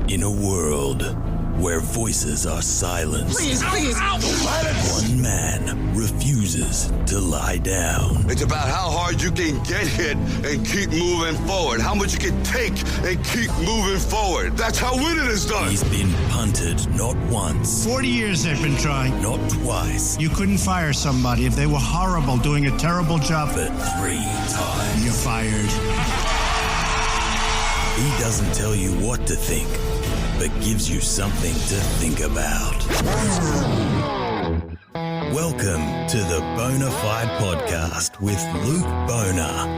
In a world where voices are silenced, Please. one man refuses to lie down. It's about how hard you can get hit and keep moving forward. How much you can take and keep moving forward. That's how winning is done. He's been punted not once, 40 years they've been trying. not twice, You couldn't fire somebody if they were horrible, doing a terrible job. but 3 times. You're fired. He doesn't tell you what to think, but gives you something to think about. Welcome to the Bonafide podcast with Luke Bonar.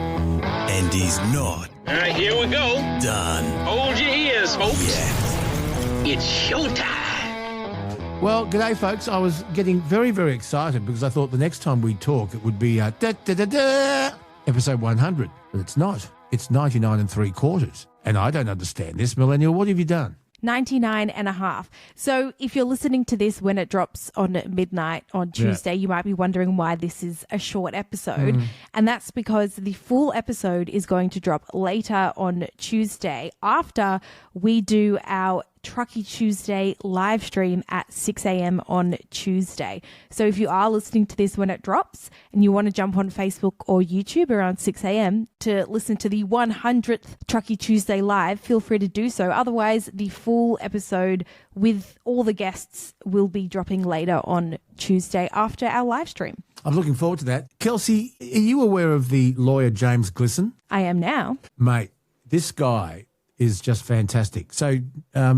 And he's not All right, here we go. done Hold your ears, folks. yet. It's showtime. Well, g'day, folks. I was getting very, very excited because I thought the next time we talk, it would be episode 100. But it's not. It's 99 3/4. And I don't understand this. Millennial, what have you done? 99 and a half. So if you're listening to this when it drops on midnight on Tuesday, you might be wondering why this is a short episode. And that's because the full episode is going to drop later on Tuesday after we do our Truckee Tuesday live stream at 6 a.m. on Tuesday. So if you are listening to this when it drops and you want to jump on Facebook or YouTube around 6 a.m. to listen to the 100th Truckee Tuesday live, feel free to do so. Otherwise, the full episode with all the guests will be dropping later on Tuesday after our live stream. I'm looking forward to that. Kelsey, are you aware of the lawyer James Glisson? I am now. Mate, this guy is just fantastic. So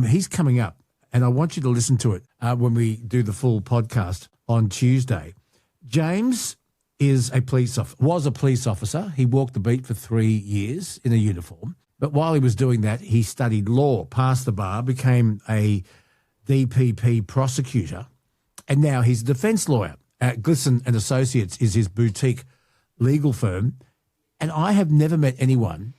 he's coming up, and I want you to listen to it when we do the full podcast on Tuesday. James was a police officer. He walked the beat for 3 years in a uniform. But while he was doing that, he studied law, passed the bar, became a DPP prosecutor, and now he's a defence lawyer. Glisson and Associates is his boutique legal firm. And I have never met anyone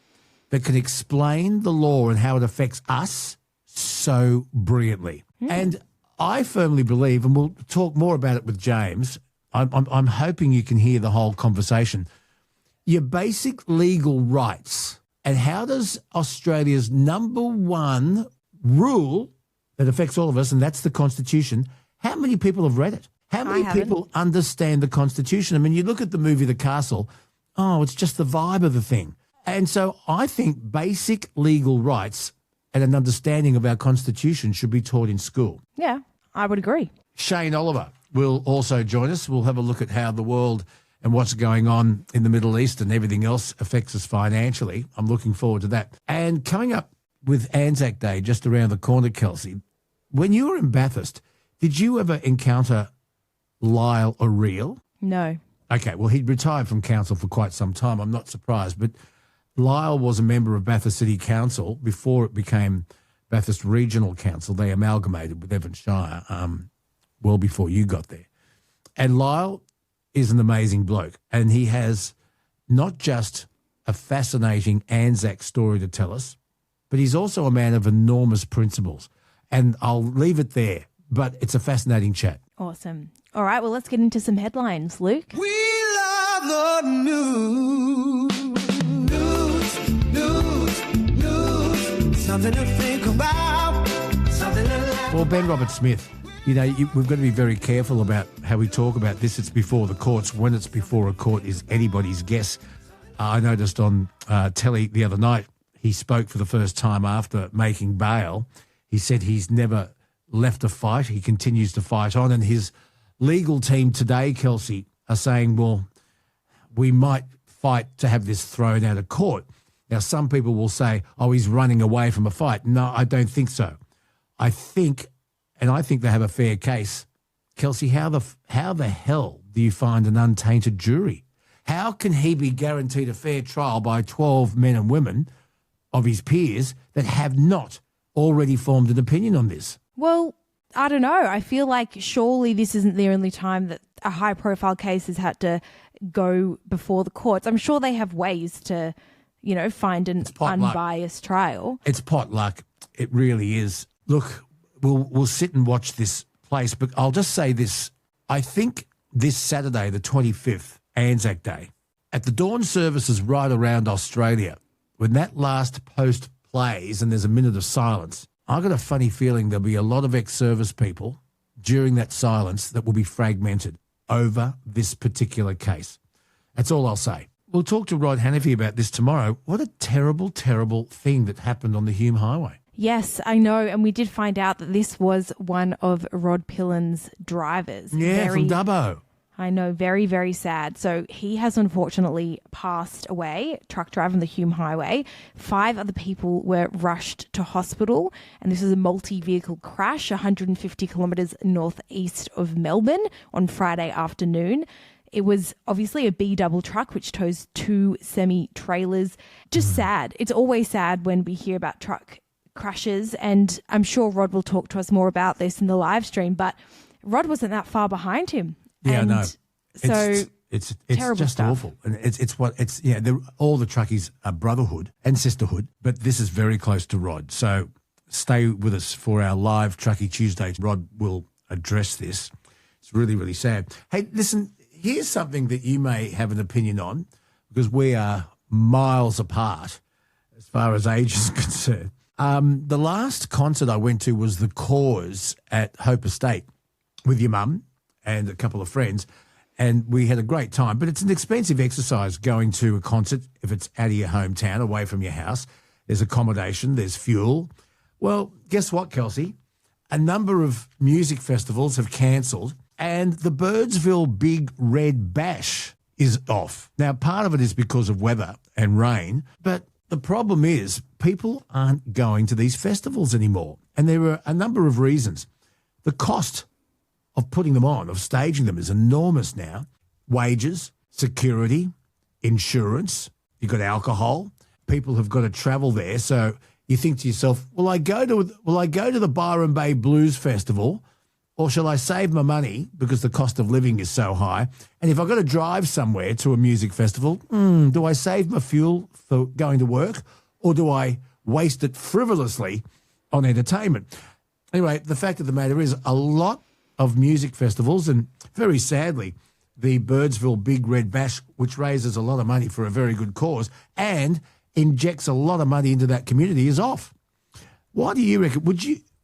that can explain the law and how it affects us so brilliantly. And I firmly believe, and we'll talk more about it with James, I'm hoping you can hear the whole conversation, your basic legal rights and how does Australia's number one rule that affects all of us, and that's the Constitution, how many people have read it? How many people understand the Constitution? I mean, you look at the movie The Castle, it's just the vibe of the thing. And so I think basic legal rights and an understanding of our Constitution should be taught in school. Yeah, I would agree. Shane Oliver will also join us. We'll have a look at how the world and what's going on in the Middle East and everything else affects us financially. I'm looking forward to that. And coming up with Anzac Day just around the corner, Kelsey, when you were in Bathurst, did you ever encounter Lyle O'Reilly? No. Okay, well, he'd retired from council for quite some time. I'm not surprised, but Lyle was a member of Bathurst City Council before it became Bathurst Regional Council. They amalgamated with Evans Shire well before you got there. And Lyle is an amazing bloke, and he has not just a fascinating Anzac story to tell us, but he's also a man of enormous principles. And I'll leave it there, but it's a fascinating chat. Awesome. All right, well, let's get into some headlines, Luke. We love the news. News. Something to think about. Something to laugh. Well, Ben Robert Smith, we've got to be very careful about how we talk about this. It's before the courts. When it's before a court is anybody's guess. I noticed on telly the other night, he spoke for the first time after making bail. He said he's never left a fight. He continues to fight on. And his legal team today, Kelsey, are saying, well, we might fight to have this thrown out of court. Now, some people will say, he's running away from a fight. No, I don't think so. I think they have a fair case. Kelsey, how the hell do you find an untainted jury? How can he be guaranteed a fair trial by 12 men and women of his peers that have not already formed an opinion on this? Well, I don't know. I feel like surely this isn't the only time that a high-profile case has had to go before the courts. I'm sure they have ways to, find an unbiased trial. It's pot luck. It really is. Look, we'll sit and watch this place, but I'll just say this. I think this Saturday, the 25th, Anzac Day, at the dawn services right around Australia, when that last post plays and there's a minute of silence, I've got a funny feeling there'll be a lot of ex-service people during that silence that will be fragmented over this particular case. That's all I'll say. We'll talk to Rod Hannifey about this tomorrow. What a terrible, terrible thing that happened on the Hume Highway. Yes, I know. And we did find out that this was one of Rod Pillen's drivers. Yeah, from Dubbo. I know, very, very sad. So he has unfortunately passed away, truck driver on the Hume Highway. 5 other people were rushed to hospital, and this is a multi-vehicle crash 150 kilometres northeast of Melbourne on Friday afternoon. It was obviously a B-double truck, which tows 2 semi-trailers. Just sad. It's always sad when we hear about truck crashes, and I'm sure Rod will talk to us more about this in the live stream, but Rod wasn't that far behind him. Yeah, and no. So it's terrible just stuff. awful, and all the truckies are brotherhood and sisterhood, but this is very close to Rod. So stay with us for our live Truckie Tuesday. Rod will address this. It's really, really sad. Hey, listen, here's something that you may have an opinion on, because we are miles apart as far as age is concerned. The last concert I went to was The Cause at Hope Estate with your mum and a couple of friends, and we had a great time. But it's an expensive exercise going to a concert if it's out of your hometown, away from your house. There's accommodation, there's fuel. Well, guess what, Kelsey? A number of music festivals have cancelled, and the Birdsville Big Red Bash is off. Now, part of it is because of weather and rain, but the problem is people aren't going to these festivals anymore, and there are a number of reasons. The cost of putting them on, of staging them, is enormous now. Wages, security, insurance, you've got alcohol. People have got to travel there, so you think to yourself, will I go to the Byron Bay Blues Festival, or shall I save my money because the cost of living is so high? And if I've got to drive somewhere to a music festival, do I save my fuel for going to work, or do I waste it frivolously on entertainment? Anyway, the fact of the matter is a lot of music festivals, and very sadly, the Birdsville Big Red Bash, which raises a lot of money for a very good cause and injects a lot of money into that community, is off. Why do you reckon?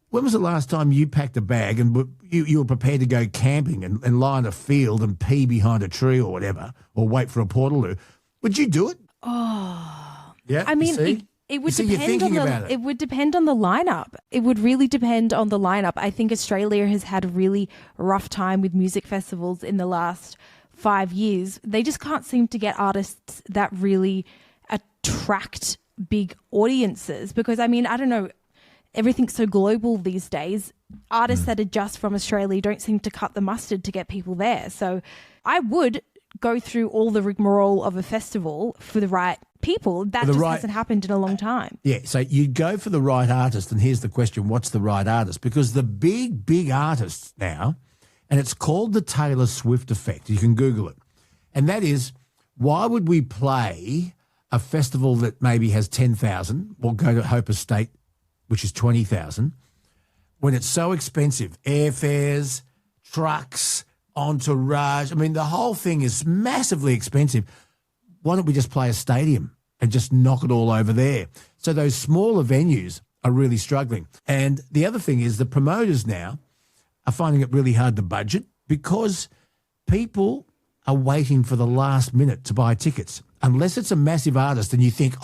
When was the last time you packed a bag and you were prepared to go camping and lie in a field and pee behind a tree or whatever, or wait for a portaloo? Would you do it? Oh, yeah. I mean, it would depend on it would depend on the lineup. It would really depend on the lineup. I think Australia has had a really rough time with music festivals in the last 5 years. They just can't seem to get artists that really attract big audiences, because I mean, I don't know, everything's so global these days. Artists that are just from Australia don't seem to cut the mustard to get people there. So I would go through all the rigmarole of a festival for the right people. That just hasn't happened in a long time. Yeah, so you'd go for the right artist, and here's the question, what's the right artist? Because the big artists now, and it's called the Taylor Swift effect, you can Google it, and that is, why would we play a festival that maybe has 10,000, or go to Hope Estate, which is 20,000, when it's so expensive? Airfares, trucks, entourage. I mean, the whole thing is massively expensive. Why don't we just play a stadium and just knock it all over there? So those smaller venues are really struggling. And the other thing is the promoters now are finding it really hard to budget, because people are waiting for the last minute to buy tickets. Unless it's a massive artist and you think,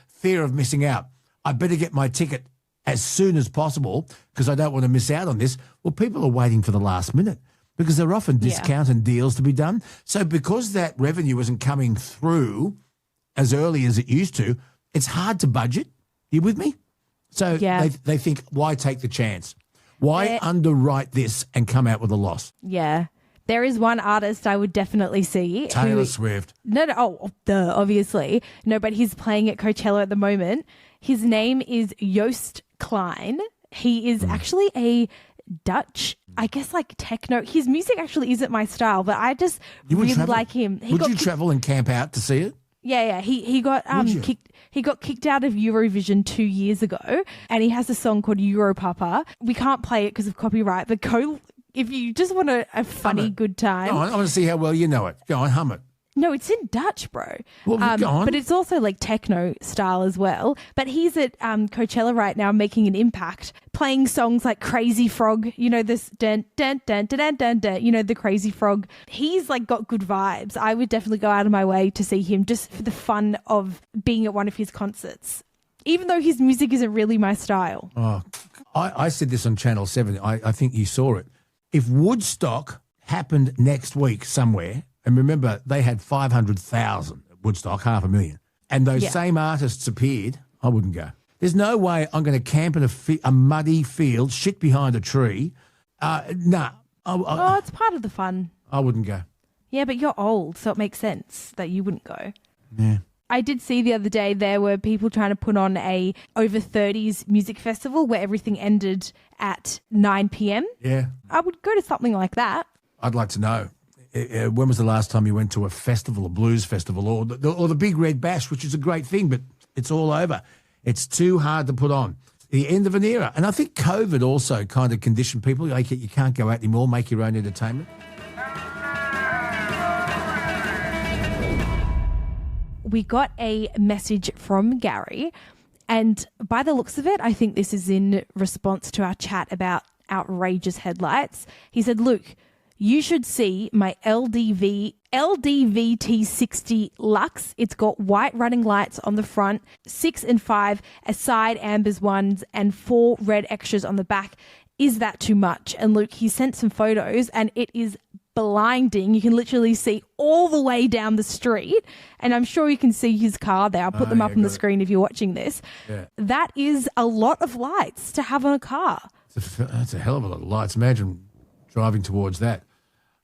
fear of missing out, I better get my ticket as soon as possible because I don't want to miss out on this. Well, people are waiting for the last minute because there are often discount and deals to be done. So because that revenue isn't coming through as early as it used to, it's hard to budget. You with me? So they think, why take the chance? Why underwrite this and come out with a loss? Yeah. There is one artist I would definitely see. Taylor Swift. No, obviously. No, but he's playing at Coachella at the moment. His name is Joost Klein. He is actually a Dutch, I guess, like techno. His music actually isn't my style, but I just really like him. Would you travel and camp out to see it? Yeah. He got kicked out of Eurovision 2 years ago, and he has a song called Europapa. We can't play it because of copyright, but if you just want a funny, good time. Go on, I want to see how well you know it. Go on, hum it. No, it's in Dutch, bro. Well, go on. But it's also like techno style as well. But he's at Coachella right now making an impact, playing songs like Crazy Frog, you know, this dun, dun, dun, dun, dun, dun, dun, you know, the Crazy Frog. He's like got good vibes. I would definitely go out of my way to see him just for the fun of being at one of his concerts, even though his music isn't really my style. Oh, I said this on Channel 7. I think you saw it. If Woodstock happened next week somewhere, and remember, they had 500,000 at Woodstock, 500,000. And those same artists appeared, I wouldn't go. There's no way I'm going to camp in a muddy field, shit behind a tree. Nah. It's part of the fun. I wouldn't go. Yeah, but you're old, so it makes sense that you wouldn't go. Yeah. I did see the other day there were people trying to put on a over 30s music festival where everything ended at 9 p.m. Yeah. I would go to something like that. I'd like to know. When was the last time you went to a festival, a blues festival, or the Big Red Bash, which is a great thing, but it's all over. It's too hard to put on. The end of an era. And I think COVID also kind of conditioned people. Like, you can't go out anymore, make your own entertainment. We got a message from Gary, and by the looks of it, I think this is in response to our chat about outrageous headlights. He said, Luke, you should see my LDVT60 Lux. It's got white running lights on the front, 6 and 5 as side ambers ones, and 4 red extras on the back. Is that too much? And Luke, he sent some photos, and it is blinding. You can literally see all the way down the street, and I'm sure you can see his car there. I'll put them up on the screen if you're watching this. Yeah. That is a lot of lights to have on a car. That's a hell of a lot of lights. Imagine driving towards that.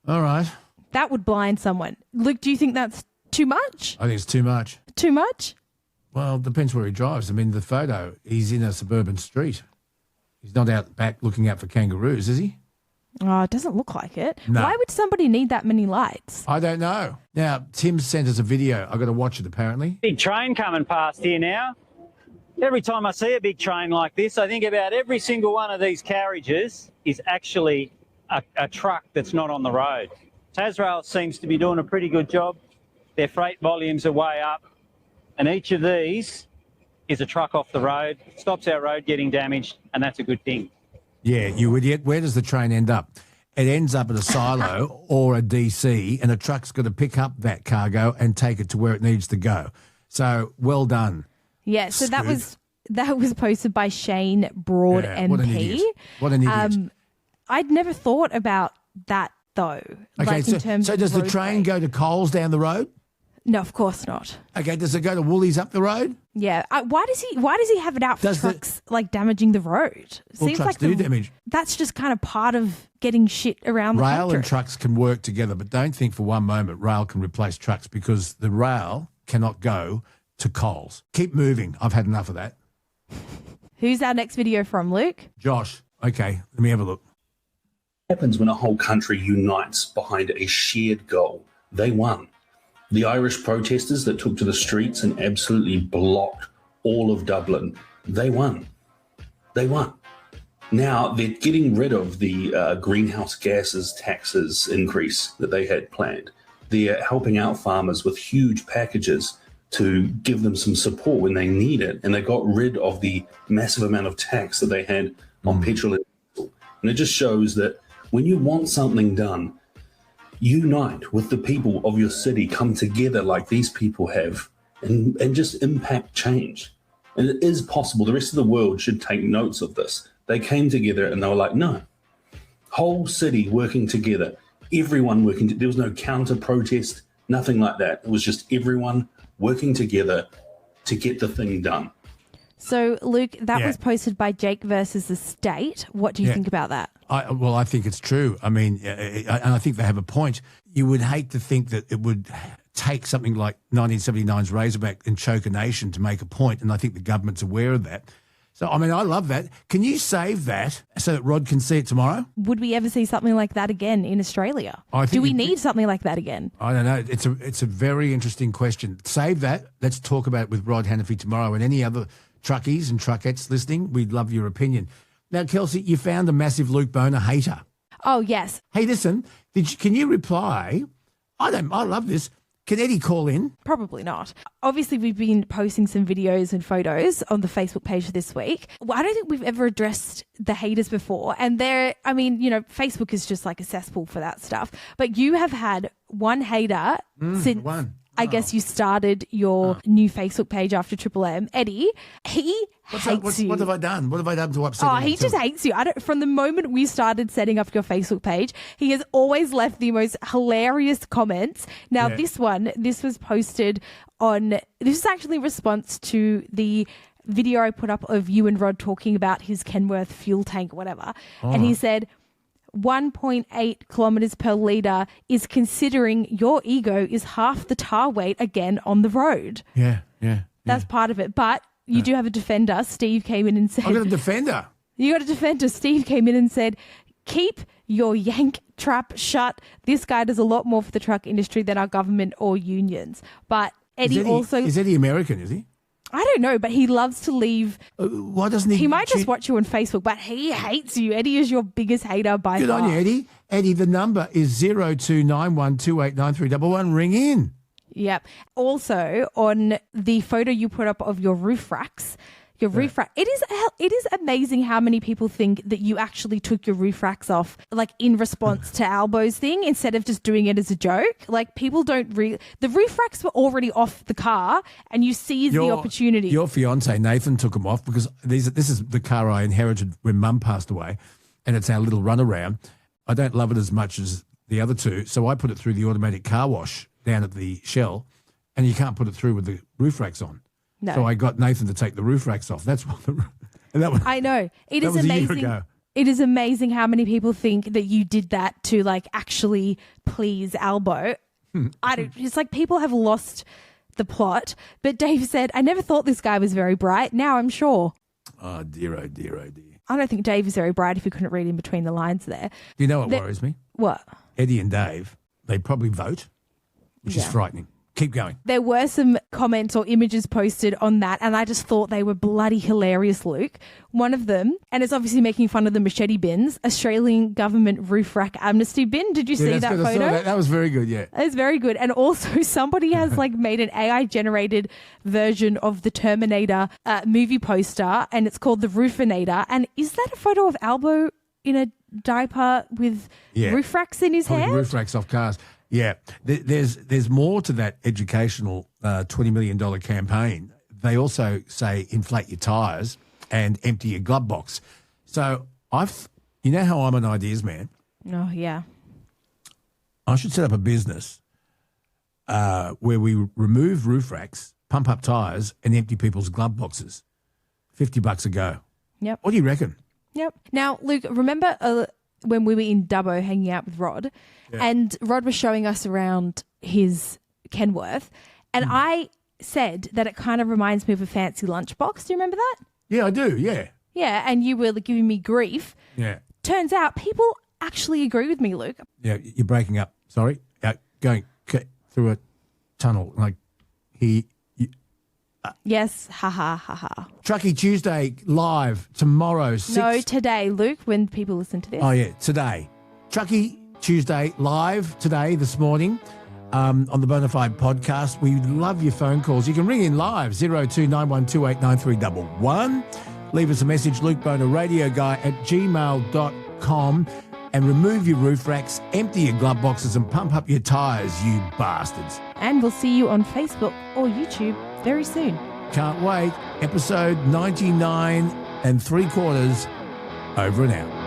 All right. That would blind someone. Luke, do you think that's too much? I think it's too much. Too much? Well, it depends where he drives. I mean, the photo, he's in a suburban street. He's not out back looking out for kangaroos, is he? Oh, it doesn't look like it. No. Why would somebody need that many lights? I don't know. Now, Tim sent us a video. I've got to watch it, apparently. Big train coming past here now. Every time I see a big train like this, I think about every single one of these carriages is actually a truck that's not on the road. Tasrail seems to be doing a pretty good job. Their freight volumes are way up, and each of these is a truck off the road, stops our road getting damaged, and that's a good thing. Yeah, you idiot. Where does the train end up? It ends up at a silo or a DC, and a truck's got to pick up that cargo and take it to where it needs to go. So, well done. Yeah, so Scoop. that was posted by Shane Broad MP. What an idiot. What an idiot. I'd never thought about that though. Okay, like in terms so of does the roadway. train go to Coles down the road? No, of course not. Okay, does it go to Woolies up the road? Yeah. Why does he have it out for trucks like damaging the road? Well, Seems trucks like do damage. That's just kind of part of getting shit around the Rail country. and trucks can work together, but don't think for one moment rail can replace trucks, because the rail cannot go to Coles. Keep moving. I've had enough of that. Who's our next video from, Luke? Josh. Okay, let me have a look. Happens when a whole country unites behind a shared goal. They won. The Irish protesters that took to the streets and absolutely blocked all of Dublin, they won. They won. Now they're getting rid of the greenhouse gases taxes increase that they had planned. They're helping out farmers with huge packages to give them some support when they need it. And they got rid of the massive amount of tax that they had on petrol and diesel. And it just shows that when you want something done, unite with the people of your city, come together like these people have, and just impact change. And it is possible. The rest of the world should take notes of this. They came together and they were like, no, whole city working together, everyone working. There was no counter protest, nothing like that. It was just everyone working together to get the thing done. So, Luke, that was posted by Jake versus the State. What do you think about that? I think it's true. I mean, and I think they have a point. You would hate to think that it would take something like 1979's Razorback and choke a nation to make a point, and I think the government's aware of that. So, I mean, I love that. Can you save that so that Rod can see it tomorrow? Would we ever see something like that again in Australia? Do we need something like that again? I don't know. It's a very interesting question. Save that. Let's talk about it with Rod Hannafy tomorrow, and any other truckies and truckettes listening. We'd love your opinion. Now, Kelsey, you found a massive Luke Boner hater. Oh, yes. Hey, listen, can you reply? I love this. Can Eddie call in? Probably not. Obviously, we've been posting some videos and photos on the Facebook page this week. Well, I don't think we've ever addressed the haters before. And Facebook is just like a cesspool for that stuff. But you have had one hater since... I guess you started your new Facebook page after Triple M. Eddie, he hates you. What have I done? What have I done to upset him? He just hates you. From the moment we started setting up your Facebook page, he has always left the most hilarious comments. Now, this was posted on... This is actually a response to the video I put up of you and Rod talking about his Kenworth fuel tank or whatever. And he said... 1.8 kilometers per litre is considering your ego is half the tar weight again on the road. Yeah. That's part of it. But you do have a defender. Steve came in and said... I've got a defender. You got a defender. Steve came in and said, keep your yank trap shut. This guy does a lot more for the truck industry than our government or unions. But Eddie also... Is Eddie American, is he? I don't know, but he loves to leave. Why doesn't he? He might just watch you on Facebook, but he hates you. Eddie is your biggest hater by far. Good on you, Eddie. Eddie, the number is 0291289311. Ring in. Yep. Also, on the photo you put up of your roof racks, it is amazing how many people think that you actually took your roof racks off, like in response to Albo's thing, instead of just doing it as a joke. Like people don't the roof racks were already off the car, and you seized the opportunity. Your fiance Nathan took them off because this is the car I inherited when Mum passed away, and it's our little runaround. I don't love it as much as the other two, so I put it through the automatic car wash down at the Shell, and you can't put it through with the roof racks on. No. So I got Nathan to take the roof racks off. That's what I know. It is amazing. A year ago. It is amazing how many people think that you did that to like actually please Albo. It's like people have lost the plot. But Dave said, I never thought this guy was very bright. Now I'm sure. Oh, dear, oh, dear, oh, dear. I don't think Dave is very bright if you couldn't read in between the lines there. Do you know what worries me? What? Eddie and Dave, they probably vote, which is frightening. Keep going. There were some comments or images posted on that, and I just thought they were bloody hilarious, Luke. One of them, and it's obviously making fun of the machete bins, Australian government roof rack amnesty bin. Did you see that photo? That was very good, yeah. That was very good. And also somebody has made an AI-generated version of the Terminator movie poster, and it's called the Roofinator. And is that a photo of Albo in a diaper with roof racks in his hand? Roof racks off cars. Yeah, there's more to that educational $20 million campaign. They also say inflate your tyres and empty your glove box. So you know how I'm an ideas man? Oh, yeah. I should set up a business where we remove roof racks, pump up tyres and empty people's glove boxes. $50 a go. Yep. What do you reckon? Yep. Now, Luke, remember when we were in Dubbo hanging out with Rod, and Rod was showing us around his Kenworth, and I said that it kind of reminds me of a fancy lunchbox. Do you remember that? Yeah, I do, yeah. Yeah, and you were giving me grief. Yeah. Turns out people actually agree with me, Luke. Yeah, you're breaking up. Sorry. Going through a tunnel like Yes, ha ha ha ha. Truckee Tuesday live tomorrow. No, today, Luke, when people listen to this. Oh, yeah, today. Truckee Tuesday live today, this morning, on the Bonafide podcast. We love your phone calls. You can ring in live, 0291289311. Leave us a message, lukebonaradioguy@gmail.com, and remove your roof racks, empty your glove boxes and pump up your tyres, you bastards. And we'll see you on Facebook or YouTube very soon. Can't wait. Episode 99 3/4 over and out.